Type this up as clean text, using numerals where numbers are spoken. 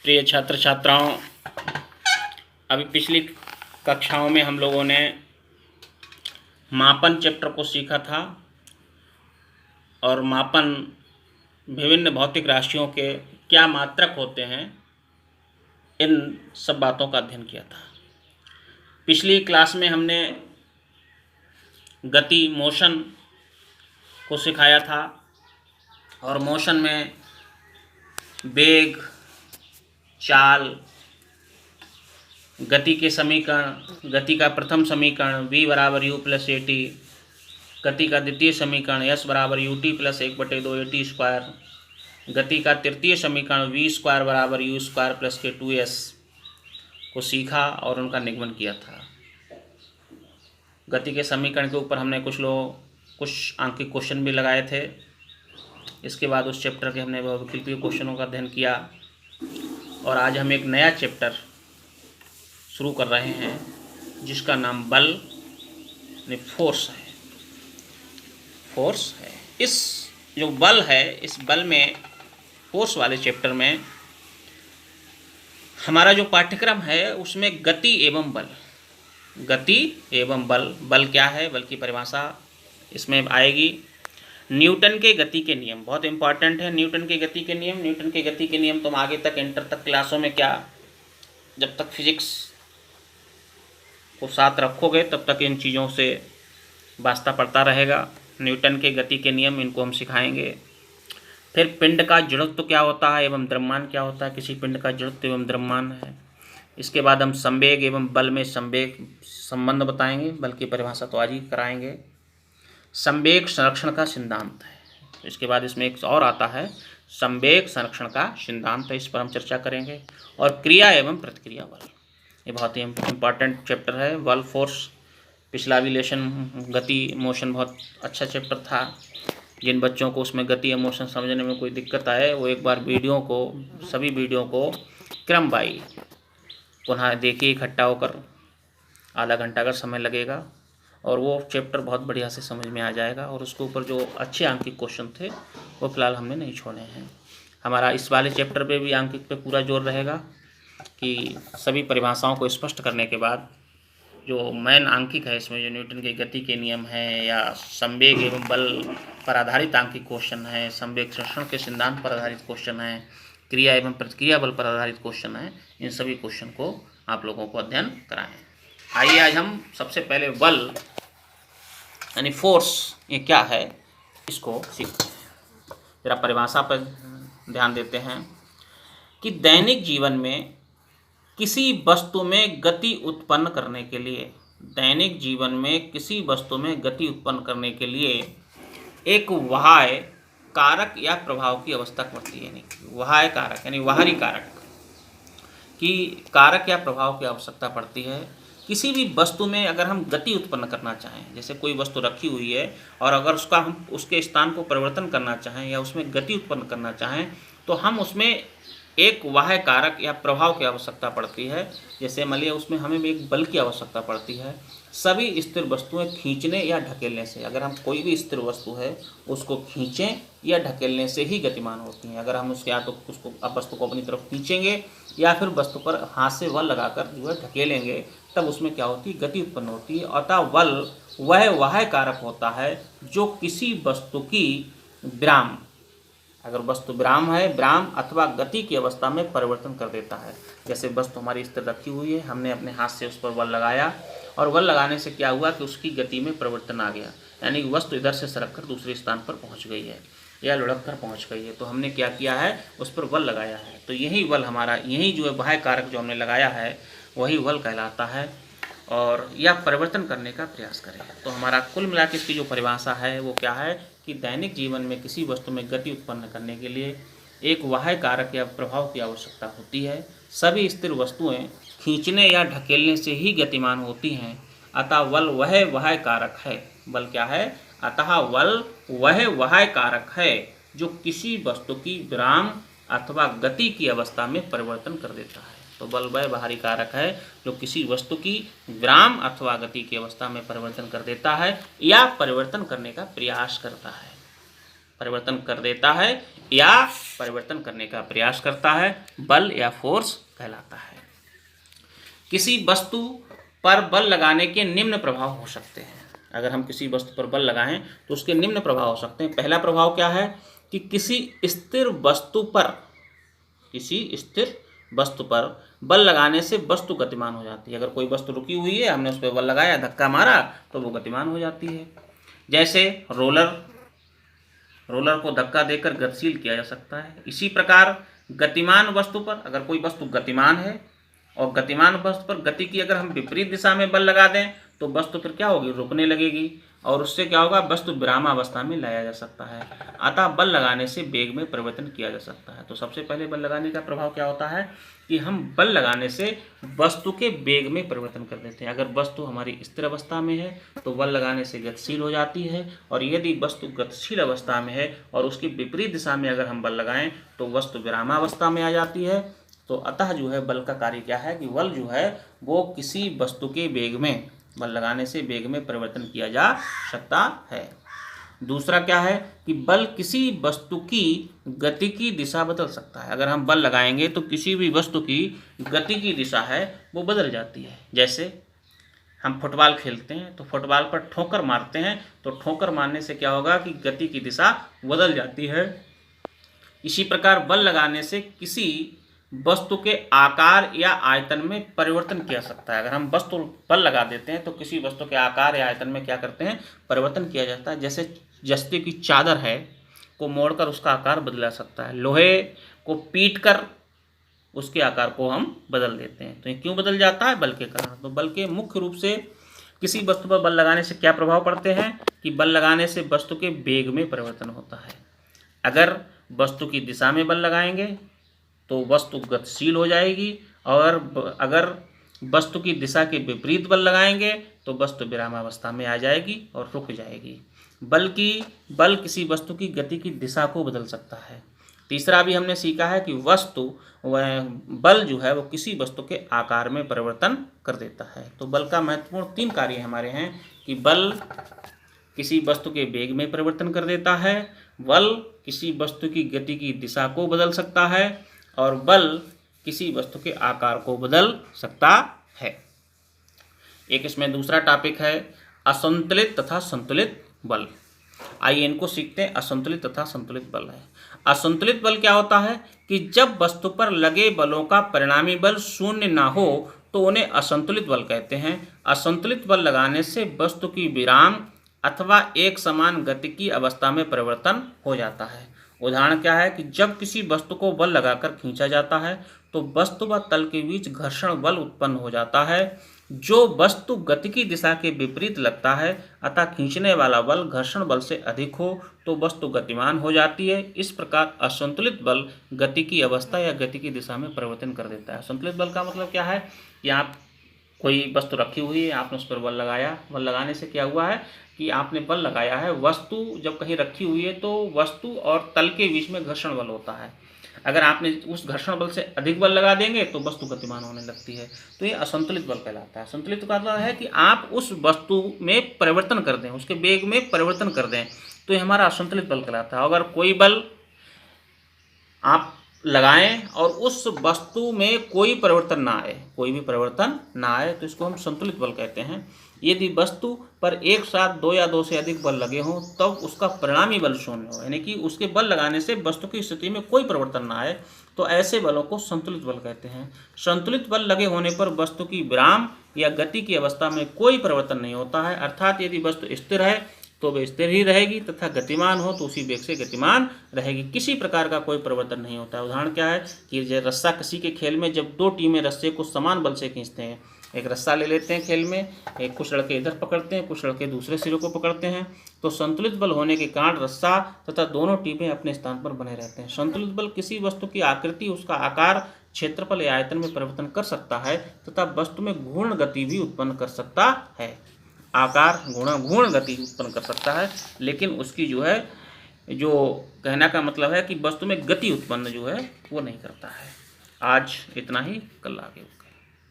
प्रिय छात्र छात्राओं, अभी पिछली कक्षाओं में हम लोगों ने मापन चैप्टर को सीखा था और मापन विभिन्न भौतिक राशियों के क्या मात्रक होते हैं, इन सब बातों का अध्ययन किया था। पिछली क्लास में हमने गति मोशन को सिखाया था और मोशन में वेग, चाल, गति के समीकरण, गति का प्रथम समीकरण v बराबर u प्लस ए टी, गति का द्वितीय समीकरण s बराबर u T plus 1/2 A T square, गति का तृतीय समीकरण v स्क्वायर बराबर u स्क्वायर प्लस के 2s को सीखा और उनका निगमन किया था। गति के समीकरण के ऊपर हमने कुछ आंकिक क्वेश्चन भी लगाए थे। इसके बाद उस चैप्टर के हमने बहुविकल्पीय क्वेश्चनों का अध्ययन किया और आज हम एक नया चैप्टर शुरू कर रहे हैं जिसका नाम बल यानी फोर्स है। फोर्स है। इस जो बल है, इस बल में फोर्स वाले चैप्टर में हमारा जो पाठ्यक्रम है उसमें गति एवं बल, गति एवं बल, बल क्या है, बल की परिभाषा इसमें आएगी। न्यूटन के गति के नियम बहुत इंपॉर्टेंट है। न्यूटन के गति के नियम, न्यूटन के गति के नियम तुम आगे तक इंटर तक क्लासों में क्या, जब तक फिजिक्स को साथ रखोगे तब तक इन चीज़ों से वास्ता पड़ता रहेगा। न्यूटन के गति के नियम, इनको हम सिखाएंगे। फिर पिंड का जड़त्व क्या होता है एवं द्रव्यमान क्या होता है, किसी पिंड का जड़त्व एवं द्रव्यमान है। इसके बाद हम संवेग एवं बल में संवेग संबंध बताएंगे, बल की परिभाषा तो आज ही कराएंगे। संवेग संरक्षण का सिद्धांत है। इसके बाद इसमें एक और आता है संवेग संरक्षण का सिद्धांत है, इस पर हम चर्चा करेंगे। और क्रिया एवं प्रतिक्रिया बल, ये बहुत ही इम्पॉर्टेंट चैप्टर है। बल फोर्स, पिछला भी लेसन गति मोशन बहुत अच्छा चैप्टर था। जिन बच्चों को उसमें गति या मोशन समझने में कोई दिक्कत आए वो एक बार सभी वीडियो को क्रम बाई पुनः देखिए इकट्ठा होकर, आधा घंटा का समय लगेगा और वो चैप्टर बहुत बढ़िया से समझ में आ जाएगा। और उसके ऊपर जो अच्छे आंकिक क्वेश्चन थे वो फिलहाल हमने नहीं छोड़े हैं। हमारा इस वाले चैप्टर पे भी आंकिक पे पूरा जोर रहेगा कि सभी परिभाषाओं को स्पष्ट करने के बाद जो मेन आंकिक है इसमें, जो न्यूटन के गति के नियम है या संवेग एवं बल पर आधारित आंकिक क्वेश्चन है, संवेग संरक्षण के सिद्धांत पर आधारित क्वेश्चन है, क्रिया एवं प्रतिक्रिया बल पर आधारित क्वेश्चन है, इन सभी क्वेश्चन को आप लोगों को अध्ययन कराएं। आइए आज हम सबसे पहले बल यानी फोर्स ये क्या है इसको सीखते हैं। जरा परिभाषा पर ध्यान देते हैं कि दैनिक जीवन में किसी वस्तु में गति उत्पन्न करने के लिए, दैनिक जीवन में किसी वस्तु में गति उत्पन्न करने के लिए एक बाह्य कारक या प्रभाव की आवश्यकता पड़ती है। यानी बाह्य कारक यानी बाहरी कारक की कारक या प्रभाव की आवश्यकता पड़ती है। किसी भी वस्तु में अगर हम गति उत्पन्न करना चाहें, जैसे कोई वस्तु रखी हुई है और अगर हम उसके स्थान को परिवर्तन करना चाहें या उसमें गति उत्पन्न करना चाहें तो हम उसमें एक बाह्य कारक या प्रभाव की आवश्यकता पड़ती है। जैसे मान लिया उसमें हमें एक बल की आवश्यकता पड़ती है। सभी स्थिर वस्तुएं खींचने या ढकेलने से, अगर हम कोई भी स्थिर वस्तु है उसको खींचें या ढकेलने से ही गतिमान होती हैं। अगर हम उसके या तो उसको वस्तु को अपनी तरफ खींचेंगे या फिर वस्तु पर हाथ से बल लगाकर जो है ढकेलेंगे तब उसमें क्या होती है, गति उत्पन्न होती है। अतः बल वह बाह्य कारक होता है जो किसी वस्तु की विराम, अगर वस्तु विराम है, विराम अथवा गति की अवस्था में परिवर्तन कर देता है। जैसे वस्तु हमारी स्थिर रखी हुई है, हमने अपने हाथ से उस पर बल लगाया और बल लगाने से क्या हुआ कि उसकी गति में परिवर्तन आ गया, यानी कि वस्तु इधर से सरक कर दूसरे स्थान पर पहुंच गई है या लुढ़क कर पहुंच गई है। तो हमने क्या किया है, उस पर बल लगाया है। तो यही बल हमारा, यही जो है बाह्य कारक जो हमने लगाया है वही बल कहलाता है और यह परिवर्तन करने का प्रयास करेगा। तो हमारा कुल मिलाकर इसकी जो परिभाषा है वो क्या है कि दैनिक जीवन में किसी वस्तु में गति उत्पन्न करने के लिए एक बाह्य कारक या प्रभाव की आवश्यकता होती है। सभी स्थिर वस्तुएं खींचने या ढकेलने से ही गतिमान होती हैं। अतः बल वह बाह्य कारक है। बल क्या है? अतः बल वह बाह्य कारक है जो किसी वस्तु की विराम अथवा गति की अवस्था में परिवर्तन कर देता है। तो बल वह बाहरी कारक है जो किसी वस्तु की विराम अथवा गति की अवस्था में परिवर्तन कर देता है या परिवर्तन करने का प्रयास करता है, परिवर्तन कर देता है या परिवर्तन करने का प्रयास करता है, बल या फोर्स कहलाता है। किसी वस्तु पर बल लगाने के निम्न प्रभाव हो सकते हैं। अगर हम किसी वस्तु पर बल लगाएं तो उसके निम्न प्रभाव हो सकते हैं। पहला प्रभाव क्या है कि किसी स्थिर वस्तु पर बल लगाने से वस्तु गतिमान हो जाती है। अगर कोई वस्तु रुकी हुई है, हमने उस पर बल लगाया, धक्का मारा, तो वो गतिमान हो जाती है। जैसे रोलर को धक्का देकर गतिशील किया जा सकता है। इसी प्रकार गतिमान वस्तु पर, अगर कोई वस्तु गतिमान है और गतिमान वस्तु पर गति की अगर हम विपरीत दिशा में बल लगा दें तो वस्तु फिर क्या होगी, रुकने लगेगी, और उससे क्या होगा, वस्तु विरामावस्था में लाया जा सकता है। अतः बल लगाने से वेग में परिवर्तन किया जा सकता है। तो सबसे पहले बल लगाने का प्रभाव क्या होता है कि हम बल लगाने से वस्तु के वेग में परिवर्तन कर देते हैं। अगर वस्तु हमारी स्थिर अवस्था में है तो बल लगाने से गतिशील हो जाती है, और यदि वस्तु गतिशील अवस्था में है और उसकी विपरीत दिशा में अगर हम बल लगाएं तो वस्तु विरामावस्था में आ जाती है। तो अतः जो है बल का कार्य क्या है कि बल जो है वो किसी वस्तु के वेग में, बल लगाने से वेग में परिवर्तन किया जा सकता है। दूसरा क्या है कि बल किसी वस्तु की गति की दिशा बदल सकता है। अगर हम बल लगाएंगे तो किसी भी वस्तु की गति की दिशा है वो बदल जाती है। जैसे हम फुटबॉल खेलते हैं तो फुटबॉल पर ठोकर मारते हैं, तो ठोकर मारने से क्या होगा कि गति की दिशा बदल जाती है। इसी प्रकार बल लगाने से किसी वस्तु के आकार या आयतन में परिवर्तन किया सकता है। अगर हम वस्तु बल लगा देते हैं तो किसी वस्तु के आकार या आयतन में क्या करते हैं, परिवर्तन किया जाता है। जैसे जस्ते की चादर है को मोड़कर उसका आकार बदला सकता है, लोहे को पीट कर उसके आकार को हम बदल देते हैं। तो ये क्यों बदल जाता है, बल के कारण। तो बल के मुख्य रूप से किसी वस्तु पर बल लगाने से क्या प्रभाव पड़ते हैं कि बल लगाने से वस्तु के वेग में परिवर्तन होता है। अगर वस्तु की दिशा में बल लगाएंगे तो वस्तु गतिशील हो जाएगी, और अगर वस्तु की दिशा के विपरीत बल लगाएंगे तो वस्तु विरामावस्था में आ जाएगी और रुक जाएगी। बल किसी वस्तु की गति की दिशा को बदल सकता है। तीसरा भी हमने सीखा है कि बल जो है वो किसी वस्तु के आकार में परिवर्तन कर देता है। तो बल का महत्वपूर्ण 3 कार्य हमारे हैं कि बल किसी वस्तु के वेग में परिवर्तन कर देता है, बल किसी वस्तु की गति की दिशा को बदल सकता है, और बल किसी वस्तु के आकार को बदल सकता है। एक इसमें दूसरा टॉपिक है असंतुलित तथा संतुलित बल। आइए इनको सीखते हैं। असंतुलित तथा संतुलित बल है। असंतुलित बल क्या होता है कि जब वस्तु पर लगे बलों का परिणामी बल शून्य ना हो तो उन्हें असंतुलित बल कहते हैं। असंतुलित बल लगाने से वस्तु की विराम अथवा एक समान गति की अवस्था में परिवर्तन हो जाता है। उदाहरण क्या है कि जब किसी वस्तु को बल लगाकर खींचा जाता है तो वस्तु व तल के बीच घर्षण बल उत्पन्न हो जाता है। जो वस्तु गति की दिशा के विपरीत लगता है अतः खींचने वाला बल घर्षण बल से अधिक हो तो वस्तु गतिमान हो जाती है। इस प्रकार असंतुलित बल गति की अवस्था या गति की दिशा में परिवर्तन कर देता है। असंतुलित बल का मतलब क्या है कि आप कोई वस्तु रखी हुई है, आपने उस पर बल लगाया, बल लगाने से क्या हुआ है कि आपने बल लगाया है, वस्तु जब कहीं रखी हुई है तो वस्तु और तल के बीच में घर्षण बल होता है। अगर आपने उस घर्षण बल से अधिक बल लगा देंगे तो वस्तु गतिमान होने लगती है। तो ये असंतुलित बल कहलाता है। असंतुलित का मतलब है कि आप उस वस्तु में परिवर्तन कर दें, उसके वेग में परिवर्तन कर दें, तो ये हमारा असंतुलित बल कहलाता है। अगर कोई बल आप लगाएं और उस वस्तु में कोई परिवर्तन ना आए, कोई भी परिवर्तन ना आए, तो इसको हम संतुलित बल कहते हैं। यदि वस्तु पर एक साथ 2 या 2 से अधिक बल लगे हों तब उसका परिणामी बल शून्य हो, यानी कि उसके बल लगाने से वस्तु की स्थिति में कोई परिवर्तन ना आए, तो ऐसे बलों को संतुलित बल कहते हैं। संतुलित बल लगे होने पर वस्तु की विराम या गति की अवस्था में कोई परिवर्तन नहीं होता है, अर्थात यदि वस्तु स्थिर है तो वे स्थिर ही रहेगी तथा गतिमान हो तो उसी वेग से गतिमान रहेगी। किसी प्रकार का कोई परिवर्तन नहीं होता है। उदाहरण क्या है कि रस्सा कसी के खेल में जब 2 टीमें रस्से को समान बल से खींचते हैं, एक रस्सा ले लेते हैं खेल में, एक कुछ लड़के इधर पकड़ते हैं, कुछ लड़के दूसरे सिरे को पकड़ते हैं, तो संतुलित बल होने के कारण रस्सा तथा दोनों टीमें अपने स्थान पर बने रहते हैं। संतुलित बल किसी वस्तु की आकृति, उसका आकार, क्षेत्रफल या आयतन में परिवर्तन कर सकता है तथा वस्तु में घूर्ण गति भी उत्पन्न कर सकता है। आकार घूर्ण गति उत्पन्न कर सकता है, लेकिन उसकी जो है, जो कहना का मतलब है कि वस्तु में गति उत्पन्न जो है वो नहीं करता है। आज इतना ही, कल आगे।